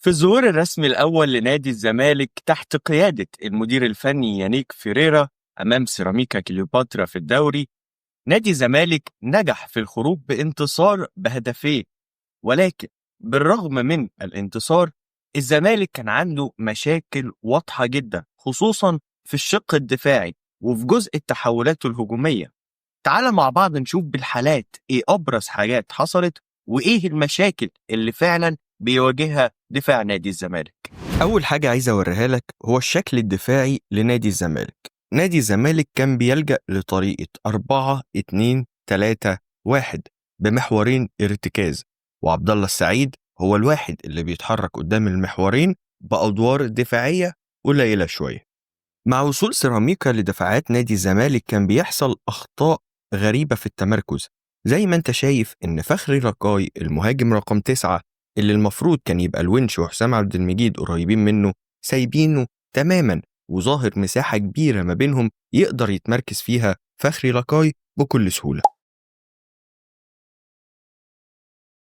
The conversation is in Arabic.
في الظهور الرسمي الأول لنادي الزمالك تحت قيادة المدير الفني يانيك فيريرا أمام سيراميكا كليوباترا في الدوري، نادي الزمالك نجح في الخروج بانتصار بهدفين. ولكن بالرغم من الانتصار، الزمالك كان عنده مشاكل واضحة جدا، خصوصا في الشق الدفاعي وفي جزء التحولات الهجومية. تعال مع بعض نشوف بالحالات ايه ابرز حاجات حصلت وايه المشاكل اللي فعلا بيواجهها دفاع نادي الزمالك. أول حاجة عايز أوريها لك هو الشكل الدفاعي لنادي الزمالك. نادي الزمالك كان بيلجأ لطريقة 4-2-3-1 بمحورين ارتكاز، وعبد الله السعيد هو الواحد اللي بيتحرك قدام المحورين بأدوار دفاعية قليلة شوية. مع وصول سيراميكا لدفاعات نادي الزمالك كان بيحصل أخطاء غريبة في التمركز، زي ما انت شايف ان فخري لقاي المهاجم رقم 9 اللي المفروض كان يبقى الونش وحسام عبد المجيد قريبين منه سايبينه تماما، وظاهر مساحة كبيرة ما بينهم يقدر يتمركز فيها فخري لقاي بكل سهولة.